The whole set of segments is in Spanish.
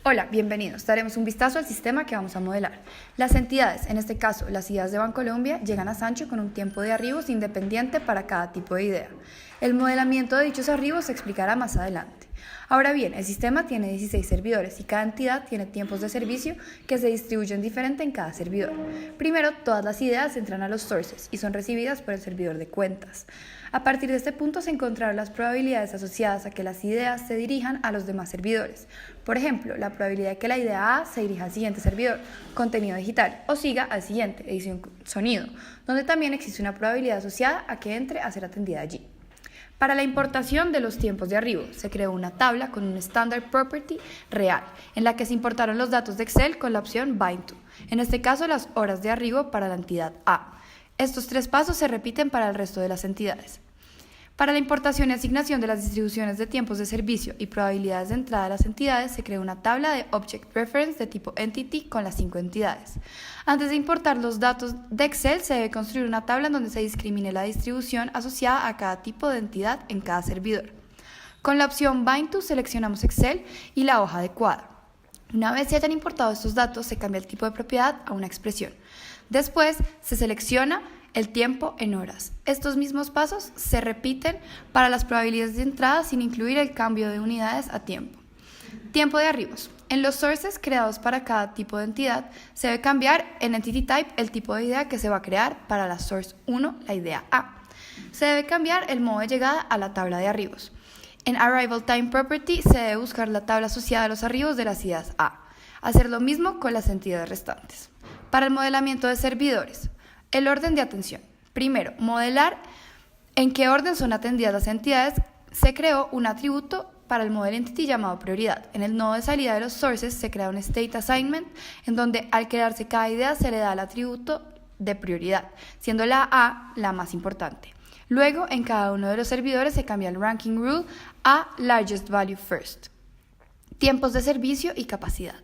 Hola, bienvenidos. Daremos un vistazo al sistema que vamos a modelar. Las entidades, en este caso las ideas de Bancolombia, llegan a Sancho con un tiempo de arribos independiente para cada tipo de idea. El modelamiento de dichos arribos se explicará más adelante. Ahora bien, el sistema tiene 16 servidores y cada entidad tiene tiempos de servicio que se distribuyen diferente en cada servidor. Primero, todas las ideas entran a los sources y son recibidas por el servidor de cuentas. A partir de este punto se encontrarán las probabilidades asociadas a que las ideas se dirijan a los demás servidores. Por ejemplo, la probabilidad de que la idea A se dirija al siguiente servidor, contenido digital, o siga al siguiente, edición sonido, donde también existe una probabilidad asociada a que entre a ser atendida allí. Para la importación de los tiempos de arribo, se creó una tabla con un standard property real, en la que se importaron los datos de Excel con la opción bind to, en este caso las horas de arribo para la entidad A. Estos tres pasos se repiten para el resto de las entidades. Para la importación y asignación de las distribuciones de tiempos de servicio y probabilidades de entrada de las entidades, se creó una tabla de Object Reference de tipo Entity con las 5 entidades. Antes de importar los datos de Excel, se debe construir una tabla en donde se discrimine la distribución asociada a cada tipo de entidad en cada servidor. Con la opción Bind to seleccionamos Excel y la hoja adecuada. Una vez se hayan importado estos datos, se cambia el tipo de propiedad a una expresión. Después, se selecciona el tiempo en horas. Estos mismos pasos se repiten para las probabilidades de entrada sin incluir el cambio de unidades a tiempo. Tiempo de arribos. En los sources creados para cada tipo de entidad, se debe cambiar en Entity Type el tipo de idea que se va a crear para la Source 1, la idea A. Se debe cambiar el modo de llegada a la tabla de arribos. En Arrival Time Property se debe buscar la tabla asociada a los arribos de las ideas A. Hacer lo mismo con las entidades restantes. Para el modelamiento de servidores. El orden de atención. Primero, modelar en qué orden son atendidas las entidades. Se creó un atributo para el model entity llamado prioridad. En el nodo de salida de los sources se crea un state assignment en donde al crearse cada idea se le da el atributo de prioridad, siendo la A la más importante. Luego, en cada uno de los servidores se cambia el ranking rule a largest value first. Tiempos de servicio y capacidad.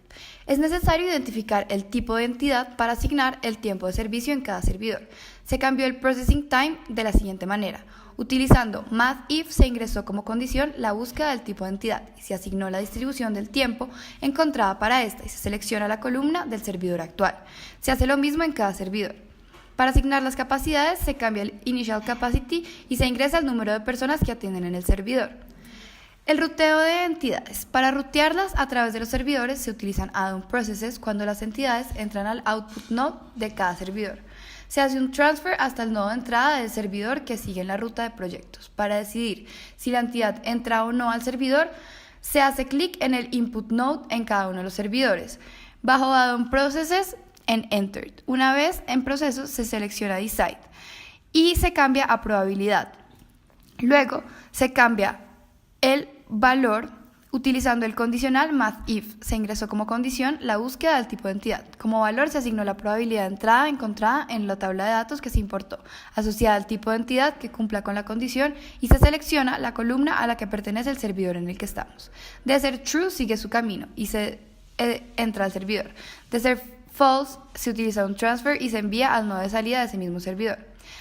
Es necesario identificar el tipo de entidad para asignar el tiempo de servicio en cada servidor. Se cambió el processing time de la siguiente manera. Utilizando mathif se ingresó como condición la búsqueda del tipo de entidad y se asignó la distribución del tiempo encontrada para esta y se selecciona la columna del servidor actual. Se hace lo mismo en cada servidor. Para asignar las capacidades se cambia el initial capacity y se ingresa el número de personas que atienden en el servidor. El ruteo de entidades. Para rutearlas a través de los servidores se utilizan add-on processes cuando las entidades entran al output node de cada servidor. Se hace un transfer hasta el nodo de entrada del servidor que sigue en la ruta de proyectos. Para decidir si la entidad entra o no al servidor, se hace clic en el input node en cada uno de los servidores. Bajo add-on processes en entered. Una vez en proceso se selecciona decide y se cambia a probabilidad. Luego se cambia el valor utilizando el condicional mathif. Se ingresó como condición la búsqueda del tipo de entidad. Como valor se asignó la probabilidad de entrada encontrada en la tabla de datos que se importó, asociada al tipo de entidad que cumpla con la condición y se selecciona la columna a la que pertenece el servidor en el que estamos. De ser true sigue su camino y se entra al servidor. De ser false se utiliza un transfer y se envía al nodo de salida de ese mismo servidor.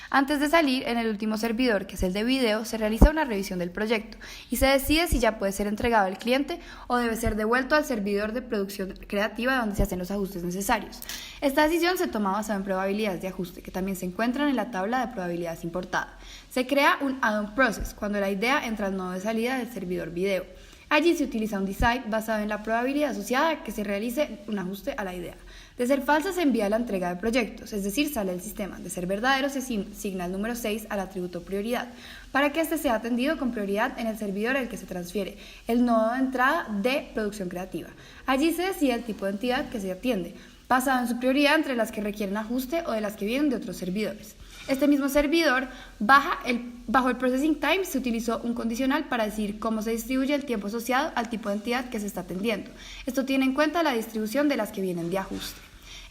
Antes de salir, en el último servidor, que es el de video, se realiza una revisión del proyecto y se decide si ya puede ser entregado al cliente o debe ser devuelto al servidor de producción creativa donde se hacen los ajustes necesarios. Esta decisión se toma basada en probabilidades de ajuste, que también se encuentran en la tabla de probabilidades importada. Se crea un add-on process cuando la idea entra al nodo de salida del servidor video. Allí se utiliza un decide basado en la probabilidad asociada a que se realice un ajuste a la idea. De ser falsa se envía la entrega de proyectos, es decir, sale del sistema. De ser verdadero se asigna el número 6 al atributo prioridad, para que éste sea atendido con prioridad en el servidor al que se transfiere el nodo de entrada de producción creativa. Allí se decide el tipo de entidad que se atiende, basado en su prioridad entre las que requieren ajuste o de las que vienen de otros servidores. Este mismo servidor, bajo el processing time, se utilizó un condicional para decir cómo se distribuye el tiempo asociado al tipo de entidad que se está atendiendo. Esto tiene en cuenta la distribución de las que vienen de ajuste.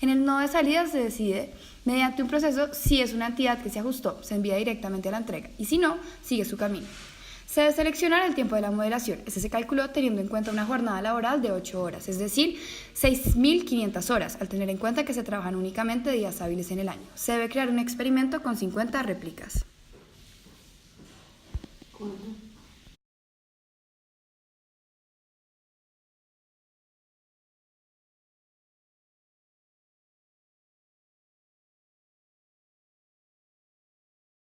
En el nodo de salida se decide mediante un proceso si es una entidad que se ajustó, se envía directamente a la entrega y si no, sigue su camino. Se debe seleccionar el tiempo de la modelación. Este se calculó teniendo en cuenta una jornada laboral de 8 horas, es decir, 6.500 horas, al tener en cuenta que se trabajan únicamente días hábiles en el año. Se debe crear un experimento con 50 réplicas.